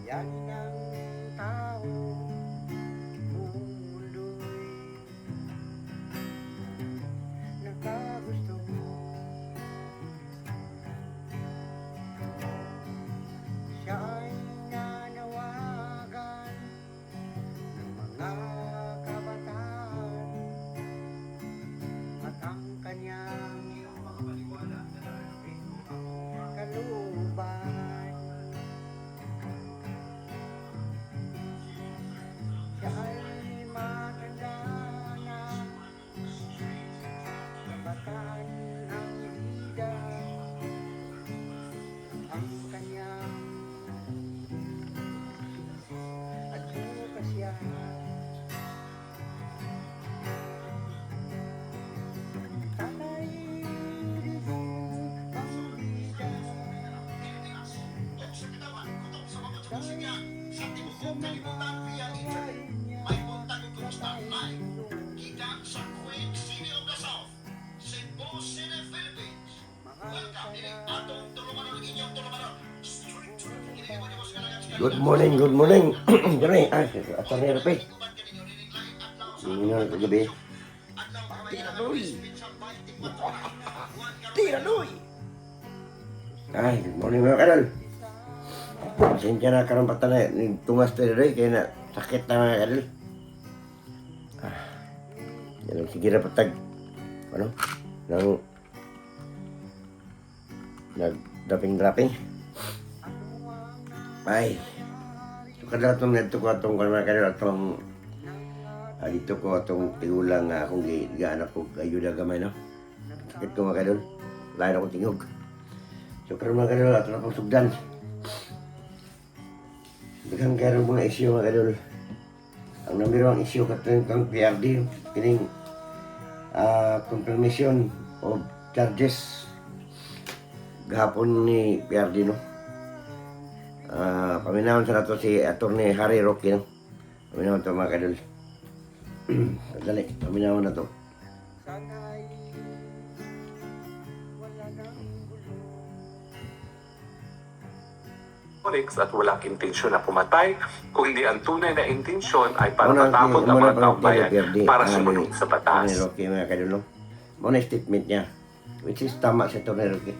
Yan ang tao, buong mundo'y nagkagusto mo. Siya ay nanawagan ng mga kabataan at ang kanyang kalooban. Siya ay matanda na, kabataan ang bida, ang kanyang advokasya. Tanay rin ang bida, dahil sa mga gawain niya sa tayo. Good morning, good morning. Gani, attorney Rapi. Hindi na kagabi. Tiradoy! Tiradoy! Ay, good morning mga kanal. Pasensya na karampatan na tungas tiradoy kaya na sakit na mga kanal. Yan ang sige na patag. Ano? Nagdaping-draping. Ay, so kada itong nito ko itong mga kanil itong dito ko itong tigulang akong gaan ako ayuda gamay no. Sakit ko mga kanil, lain akong tingog. So karon mga kanil ato na akong sugdan. Daghang karon mga isyu mga kanil. Ang number 1 issue katong kang PRD kining confirmation of charges gahapon ni PRD no. Paminahon sa nato si Atty. Harry Roque no? Paminahon ito mga kadol. Dali, paminahon na to. Sana'y wala nang gulo. At walang intensyon na pumatay, kundi ang tunay na intensyon ay para Muna matapon ang mga taong bayan PRD, para sumunod sa batas. Atty. Roque mga kadol no? Muna statement niya, which is tama si Atty. Roque.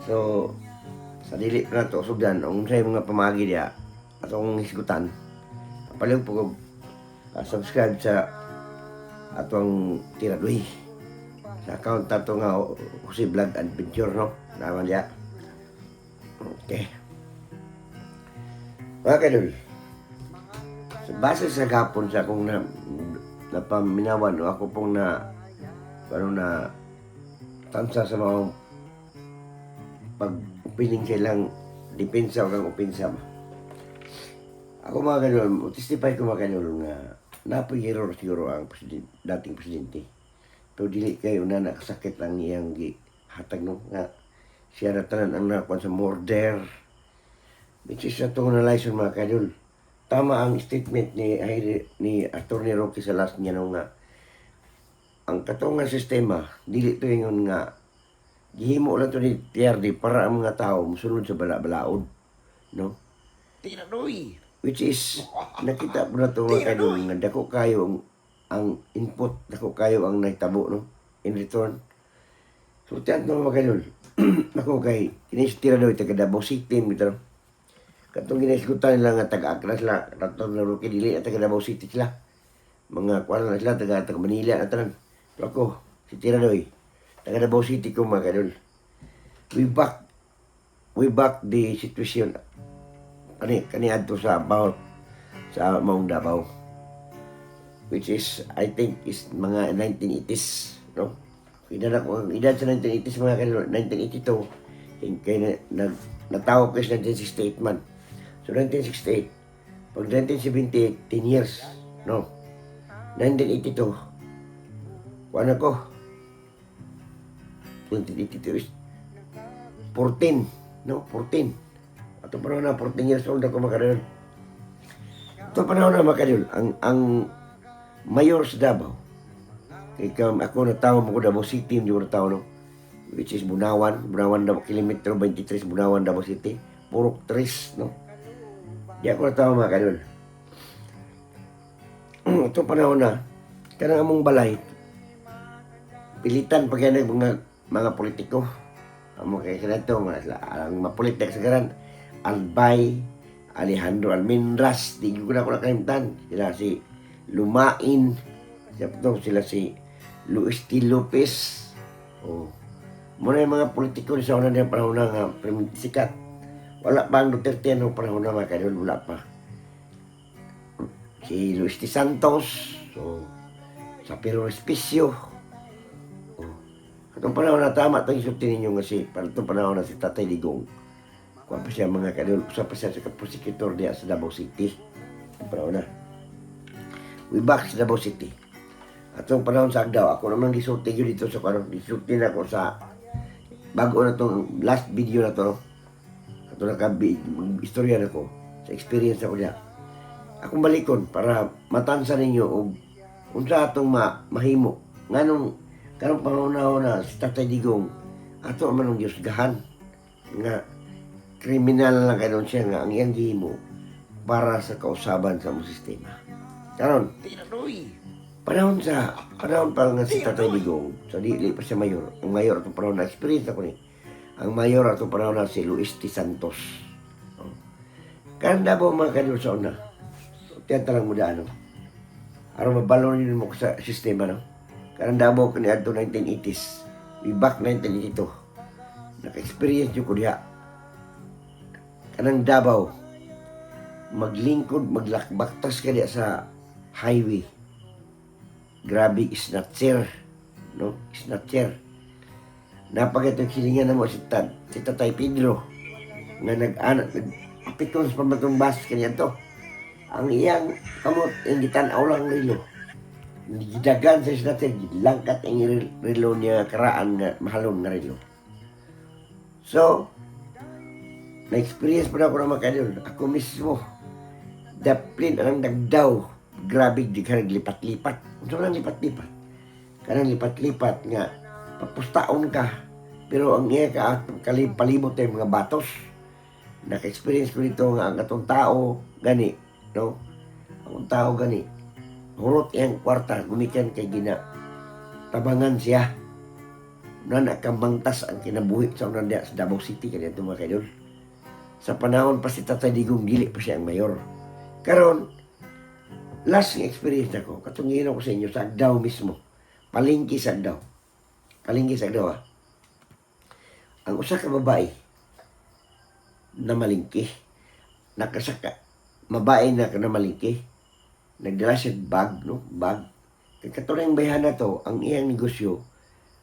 So, sa dili na to sugdan ang say mga pamagi dia atong hisgutan palig po subscribe sa atong Tiradoy sa account tato nga Jose Vlog Adventure no naman dia. Okay mga kadol, so, base sa gapon sa akong napaminawan o ako pong tansa sa mga pag-opening kailang depensa o kang opensa ba. Ako mga ganun, testify ko mga ganun nga napoy-error siguro ang dating presidente. Pero dili kayo na nakasakit ang iyang hatag no nga siya na tanan ang nakuha sa murder. Which is na itong analyze mga kadol. Tama ang statement ni Atty. Roque sa last niya no nga ang katungan sistema dili to yung nga gihimo lang to ni PRD para ang mga tao musulod sa bala-balaod no. Tiradoy, which is nakita po na to mga kadol nga dako kayo ang input, dako kayo ang naitabo no in return. So tiyan mga kadol ako kay kinis Tiradoy taga Davao City bitaw katong ginisgutan nila nga taga-Accra sila Atty. Roque dili at taga Davao City sila mga kuan na sila taga Manila at tanan. Pero ako si Tiradoy taga Davao City ko mga kadol. We back the situation kani adto sa Bahol sa Maong Davao, which is I think is mga 1980s no. Edad ako ang edad sa 1980s mga kadol 1982 kay natawo ko sa 1968 man. So 1968 pag 1978 10 years no. 1982 kuan ako 2082 is 14, no? 14. Ato panahon na 14 years old ako makadol. Ato panahon na makadol ang mayor sa Davao. Kay ako na tao mo ko Davao City, hindi ko na tao no. Which is Bunawan Davao kilometro 23 Bunawan Davao City. Purok 3, no. Di ako natawa mga kadol. Ito panahon na, kanang among balay, pilitan pag yan mga politiko. Amo kay kanito, ang mapolitik sa garan, Albay, Alejandro Almendras, di ko na ako nakalimtan. Sila si Lumain, sila si Luis T. Lopez. Oh. Muna yung mga politiko sa una ng panahon na nga sikat. Wala pa ang Duterte ng panahon na mga kadol, wala pa. Si Luis T. Santos, so, sa Pero Respicio. Oh. Itong panahon na tama itong isulti ninyo kasi para itong panahon na si Tatay Digong. Kuha pa siya mga kadol, usap pa siya sa prosecutor diya sa Davao City. Itong panahon na. We back sa Davao City. At itong panahon sa Agdao, ako naman gisulti yun dito sa panahon. Gisulti na ako sa bago na itong last video na to. Ito naka-istorya na ko sa experience ako niya. Akong balikon para matansa ninyo o unsa atong mahimo. Nganong karong panahon na si Tatay Digong ato man ang giusgahan nga kriminal lang kanon siya nga ang iyang gihimo para sa kausaban sa among sistema. Karon, panahon pa nga si Tatay Digong, so dili pa siya mayor. Ang mayor atong panahon na experience ako ni. Ang mayor atong panahon na si Luis T. Santos. Kanda po mga kadol sa una. Tiyan talang muda ano. Aron mabalo nyo mo sa sistema no. Kanda po kani adto 1980s. We back 1982. Naka-experience yun ko diha. Kanang Davao. Maglingkod, maglakbaktas ka diha sa highway. Grabe, snatcher. No? Snatcher. Napagitong silingan na mo si Tatay Pedro. Nga nag-piton sa pamatong bus kanya to. Ang iyang kamot, yung gitanaw lang rilo. Gidagan sa snatcher, langkat ang rilo niya karaan nga mahalon nga rilo. So, na-experience pa na ako na makadol. Ako mismo, daplin ang nagdaw. Grabe, di ka naglipat-lipat. Ano lang lipat-lipat? Kanang lipat-lipat nga, papustaon ka. Pero ang iya ka, palibot tayo mga batos. Naka-experience ko dito nga, ang atong tao, gani, no? Ang tao, gani. Hurot iyang kwarta, gumikan kay gina. Tabangan siya. Na nakambangtas ang kinabuhi sa unang sa Davao City, kanyan ito mga kaidol. Sa panahon pa si Tatay Digong, dili pa siya ang mayor. Karon, last experience ako, katungin ako sa inyo sa Agdao mismo. Palengke sa Agdao. Palengke sa Agdao, ha? Ang usa ka babae na malingki, nakasaka, babae na malingki, nagdala siya bag, no? Bag. Katulang bayan na to, ang iyang negosyo,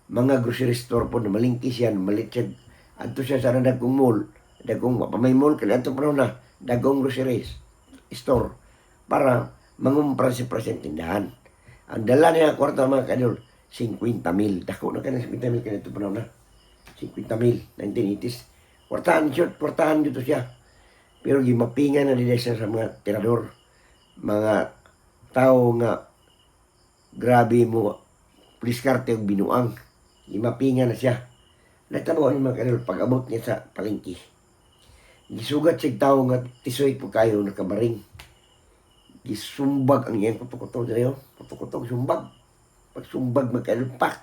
mga grocery store po na malingki siya, malit siya, adto siya sa dagkong mall, dagkong pamay mall, kaya ito pa na, dagkong grocery store, para mangumpra si present tindahan. Ang dala niya kwarta mga kadol, 50,000. Dako na ka ng 50,000 kanito pa na. 50,000, 1980s. Kwartahan dito siya. Pero gimapingan na nila siya sa mga tirador. Mga tao nga grabe mo, pliskarte yung binuang. Gimapingan na siya. Natabo ni mga kadol, pag-abot niya sa palengke. Gisugat siya tao nga tisoy po kayo nakabaring. Gisumbag ang iyang kuto-kuto dito. Kuto-kuto, sumbag. Pag sumbag, magkalumpak.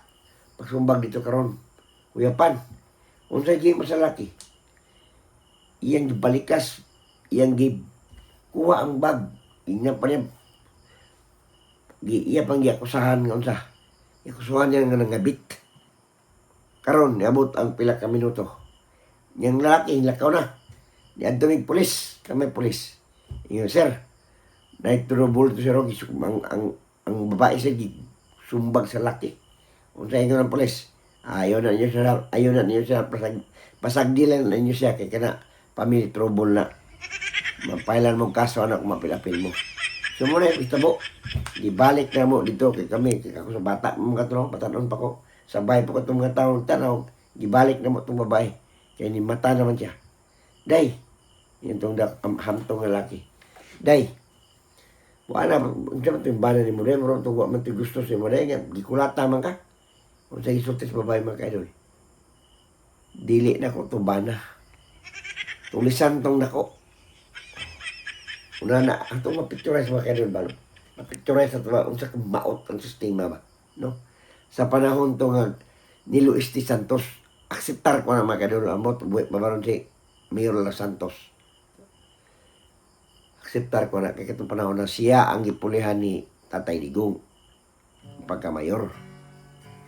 Pag sumbag dito karon, kuyapan. Unsay gi masalaki. Iyang gibalikas, iyang kuha ang bag. Inya pa niya. Iya pang giakusahan nga unsa. Iakusahan niya nga nangabit. Karon, niabot ang pila ka minuto. Yang lalaki, lakaw na. Niadto mig pulis, kami pulis. Inyo, sir, naitulubol to si Rogi. Ang babae siya sumbag sa laki. Kung sa inyo ng polis, ayaw na niyo siya pasagdilan na niyo siya kay kana pamilya trouble na. Mapailan mo kaso anak mapilapil mo. So muna yung istabo, ibalik na mo dito kay kami, kay ako sa bata mo mga tulong, batanon pa ko. Sabay po ko itong mga taong tanaw, ibalik na mo itong babae. Kaya ni mata naman siya. Day, yung itong hamtong lalaki. Day, wala na, unsa man itong bana ni mo, day, marunong itong man itong gusto siya mo, day, gikulata man ka. Kung sa isultis babae mga kaidol. Dili na ko itong bana. Tulisan itong nako. Una na, ato mapicturize mga kaidol ba? Mapicturize ato ba, unsa ka maot ang sistema ba? No? Sa panahon to nga, ni Luis T. Santos, akseptar ko na mga kaidol, amot, buhay mabaron si Mayor La Santos. Akseptar ko na, kaya itong panahon na siya ang gipulihan ni Tatay Digong, pagka-mayor.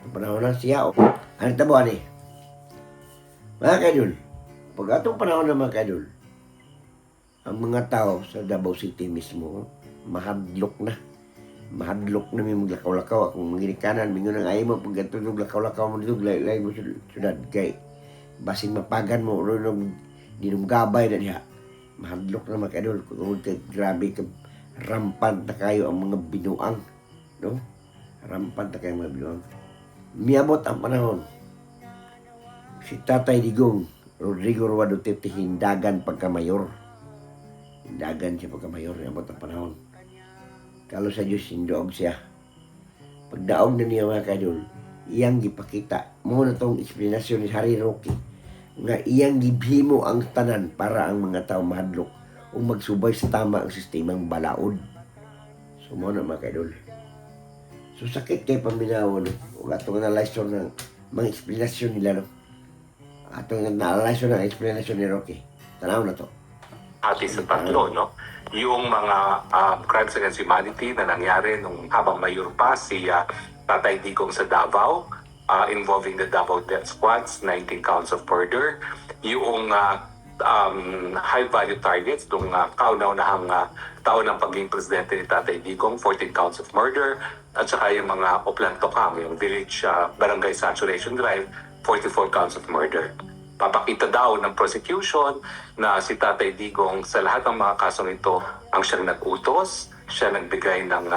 Itong panahon na siya, ano tabuhan eh? Mga kaidol, pag atong panahon na mga kaidol, ang mga tao sa Davao City mismo, mahadlok na. Mahadlok na may maglakaw-lakaw. Kung mangirikanan, mingon ang ayaw mo, pag gatulog lakaw-lakaw mo dito, layo mo sunod. Kay, basing mapagan mo, dinumgabay na niya. Mahadlok na mga kaidol. Kung grabe, rampant na kayo ang mga binuang. No? Rampant na kayo ang mga binuang. Miabot ang panahon. Si Tatay Digong, Rodrigo Roa Duterte, hindagan pagka-mayor. Hindagan siya pagka-mayor, miabot ang panahon. Kalo sa Diyos, hindoog siya. Pagdaog na niya mga kaidol, iyang gipakita. Muna itong explanation ni Harry Roque, nga iyang gibhimo ang tanan para ang mga tao mahadlok o magsubay sa tama ang sistemang balaod. So muna mga kaidol. So sakit kay paminaw, no? O atong analyson ng mga explanation nila, no? Atong analyson ng explanation ni Roque. Tanaw na to. Ati sa tatlo, no? Yung mga crimes against humanity na nangyari nung habang mayor pa si Tatay Digong sa Davao, involving the Davao Death Squads, 19 counts of murder, yung high-value targets nung kauna-unahang taon ng pagiging presidente ni Tatay Digong, 14 counts of murder, at saka yung mga Oplantocam, yung village barangay saturation drive, 44 counts of murder. Papakita daw ng prosecution na si Tatay Digong sa lahat ng mga kasong ito ang siyang nag-utos, siya nagbigay ng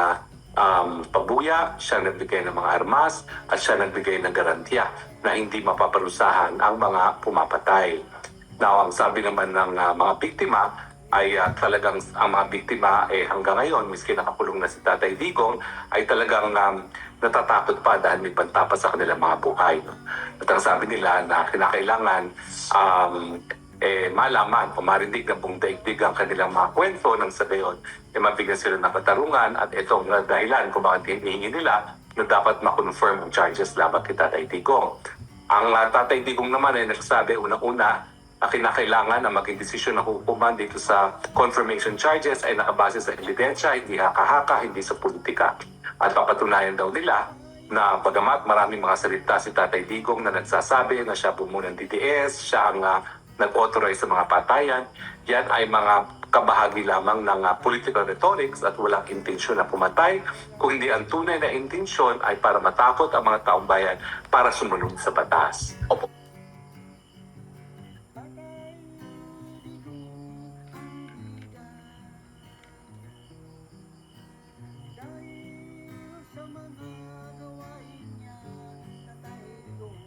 pabuya, siya nagbigay ng mga armas, at siya nagbigay ng garantiya na hindi mapaparusahan ang mga pumapatay. Now, ang sabi naman ng mga biktima ay talagang ang mga biktima hanggang ngayon, miski nakakulong na si Tatay Digong, ay talagang natatakot pa dahil may pantapas sa kanilang mga buhay. At ang sabi nila na kinakailangan malaman o marinig ng buong daigdig ang kanilang mga kwento ng sa gayon, mabigyan sila ng katarungan at itong dahilan kung bakit hinihingi nila na dapat makonfirm ang charges laban kay Tatay Digong. Ang Tatay Digong naman ay nagsabi unang-una kinakailangan na maging desisyon ng hukuman dito sa confirmation charges ay nakabase sa ebidensya, hindi haka-haka, hindi sa politika. At papatunayan daw nila na bagamat maraming mga salita si Tatay Digong na nagsasabi na siya bumuo ng DDS, siya ang nag-authorize sa mga patayan, yan ay mga kabahagi lamang ng political rhetorics at walang intensyon na pumatay, kung hindi ang tunay na intensyon ay para matakot ang mga taong bayan para sumunod sa batas. Dahil sa mga gawain niya, Tatay Digong,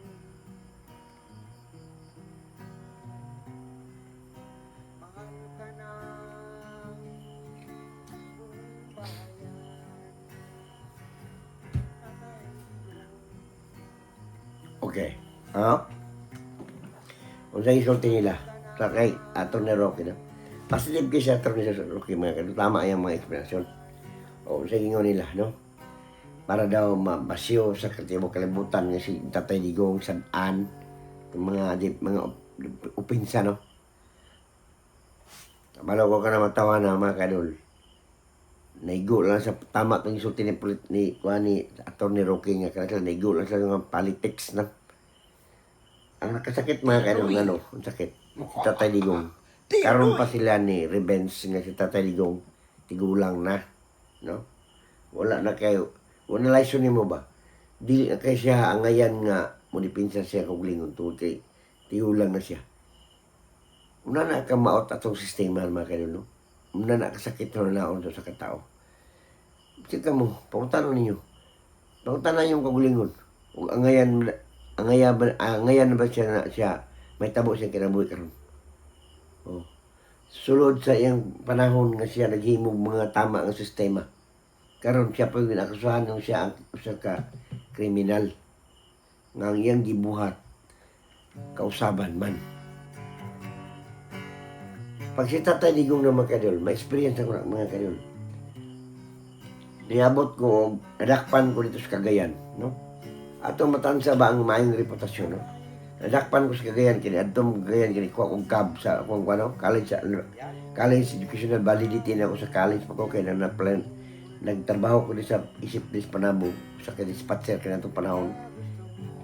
mahal ka ng buong bayan. Tatay Digong, Okay. Kung sa isulti nila, sa kay Atty. Roque na. Positive kay sa Atty. Roque mga kaidol. Tama yung mga explanation. O sa ingon nila, no? Para daw mabasyo sa katibok kalibutan nga si Tatay Digong, sadaan, yung mga upinsa, no? Balaw ko ka na matawa na mga kaidol. Naigo lang sa tama itong isulti ni Atty. Roque nga kanila, naigo lang sa mga politics na. Ang nakasakit mga kaidol nga, no? Ang sakit. Si Tatay Digong. Karon pa sila ni revenge nga si Tatay Digong. Tigulang na. No? Wala na kayo. Wala na ni mo ba? Dili na kayo siya angayan nga munipinsa siya kung lingon tungkol kay tigulang na siya. Una na ka maot atong sistema mga kaidol, no? Una na kasakit na naon sa katao. Sika mo, pangutanon ninyo. Pangutanan yung kagulingon. Kung angayan na ba siya may tabo siya kinabuhi karon. Oh. Sulod sa iyang panahon nga siya naghimog mga tama ang sistema. Karon siya pa yung inakusahan ng siya ang usa ka kriminal nga ang iyang gibuhat kausaban man. Pag si Tatay Digong na mga kadol, may experience ako na mga kadol. Niabot ko, nadakpan ko dito sa Cagayan, no? Ato matansa ba ang maayong reputasyon, no? Nadakpan ko sa Cagayan, kini atong Cagayan, kini kuha kong cab sa akong ano, college educational validity na ako sa college pa ko, kaya na-plan, nagtrabaho ko din sa isip dis Panabo, sa dispatcher kaya itong panahon,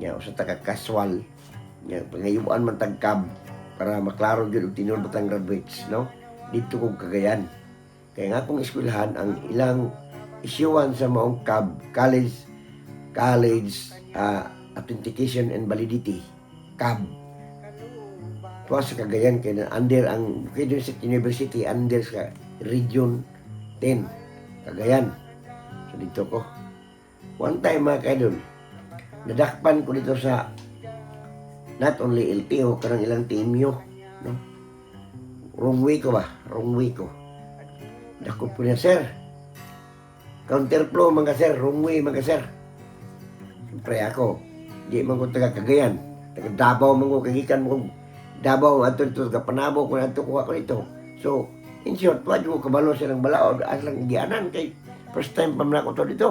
niya, o sa taga-casual, niya, pangayuan man tag-cab, para maklaro yun, tinulot ang graduates, no? Dito kong Cagayan. Kaya nga akong eskwelahan, ang ilang isyuan sa maong college authentication and validity CAB tuwa sa Cagayan kaya under ang Bukidnon State University under sa Region 10 Cagayan. So dito ko one time mga kaidol, nadakpan ko dito sa not only LTO karang ilang TMU, no? Wrong way ko dakot po niya, sir, counterflow mga sir, wrong way mga sir. Siyempre ako, di man ko taga Cagayan, taga Davao man ko, kagikan mo Davao, ato ito, taga Panabo ko na ito, kuha ko dito. So, in short, wad mo kabalo siya ng balaod, aslang gianan kay first time pa man ako to dito.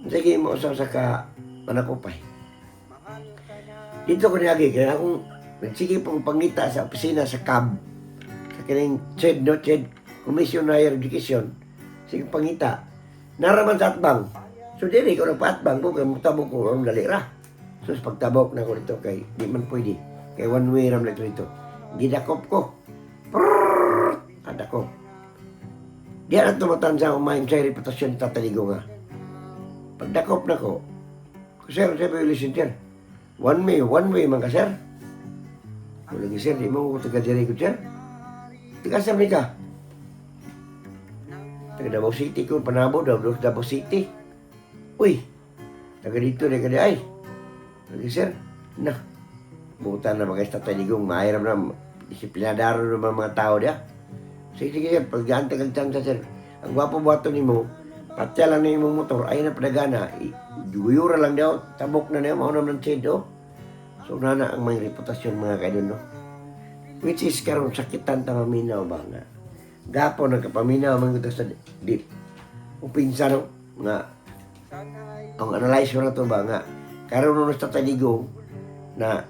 Sige mo sa ka manakupay. Dito ko niyagi, kaya akong nagsige pang pangita sa opisina sa CAB, sa kining CHED, no? CHED, Commission on Higher Education. Sige pangita. Naraman sa atbang. So dili ko nagpa-atbang ko, kaya mutabok ko ang dalira. So pagtabok na ko dito kay di man pwede. Kay one way ram lang dito. Gidakop ko. Adakop. Diyan ang tumatan sa umayin sa reputasyon tataligo nga. Pagdakop na ko, sir, violation sir. One way man ka, sir. Kung lagi, sir, di mo ko taga-diri ko, sir. Tiga-sami ka. Taga Davao City ko, Panabo, Davao City. Uy, taga dito na ka di ay. Lagi, sir, na. Buta na mga Tatay Digong, mahiram na, disiplinadaro na mga tao diya. Sige, sir, pag-gantag ang tiyang sir. Ang gwapo-buhato ni mo, patya lang na yung motor, ay na padagana, duyura lang daw, tabok na niya, maunam ng tsedo. So, nana ang may reputasyon mga kaidol, no? Which is, karong sakitan ta maminaw ba nga. Gapo nagkapaminaw, mga ito sa deep. Upinsa, no? Nga, ang analyzer na to ba nga, karon nung Tatay Digong, na,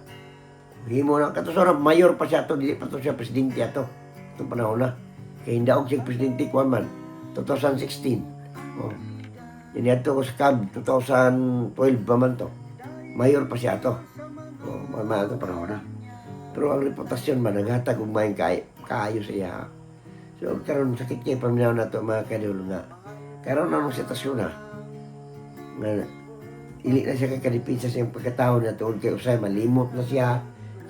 himo na, katusorang mayor pa siya to, hindi pa to siya presidente ato. Itong panahon na. Kaya hindi ako siya presidente, kuwan man, 2016. Oh. Iniadto ko sa CAB, 2012 pa man to. Mayor pa siya to. Oh, mga ito panahon na. Pero ang reputasyon man, naghatag kung may kaayo sa iya. So, karon sakit kayo paminaw na to mga kadol nga. Karon na nung sitasyon na. Nga, ili na siya kakadipinsa sa yung pagkatao na tuod kay Usay, malimot na siya.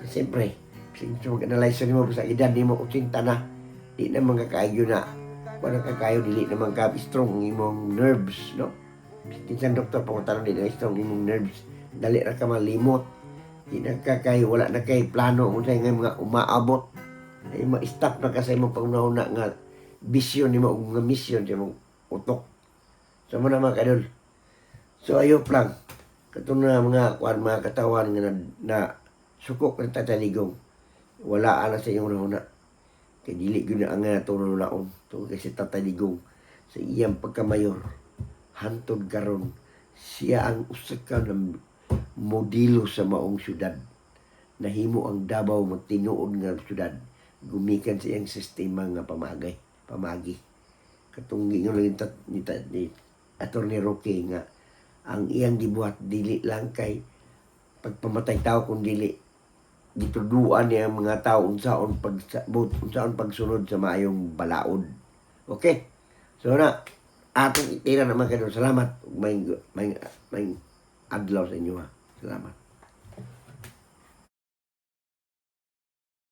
Siyempre, since mag-analyze mo sa edad ni mo 80 na, di na mga kaayo na. Kung nakakayo, dili naman ka strong imong nerves, no? Tinsan doktor, pangutanong din na strong imong nerves. Dali ra ka malimot. Di nakakayo, wala na kay plano kung sa'yo nga mga umaabot. Ay ma-stop na ka sa imong pangunahuna nga vision ni mo, nga mission sa imong utok. So mo na mga kadol. So ayop lang. Katong na mga katawan nga na sukok ng Tatay Digong. Wala na sa iyong nahuna. Kaya dili yun na ang tunong laon. Ito kasi Tatay Digong sa iyang pagkamayor. Hantod karon siya ang usaka ng modelo sa maong syudad. Nahimo ang Davao magtinuod nga syudad. Gumikan sa iyang sistema nga pamagi. Katong gingon lang ni Atty. Roque nga ang iyang gibuhat dili lang kay pagpamatay tao kung dili dituduan niya ang mga tao unsaon pagsunod sa maayong balaod. Okay? So na atong itira naman kayo. Salamat. May adlaw sa inyo ha. Salamat.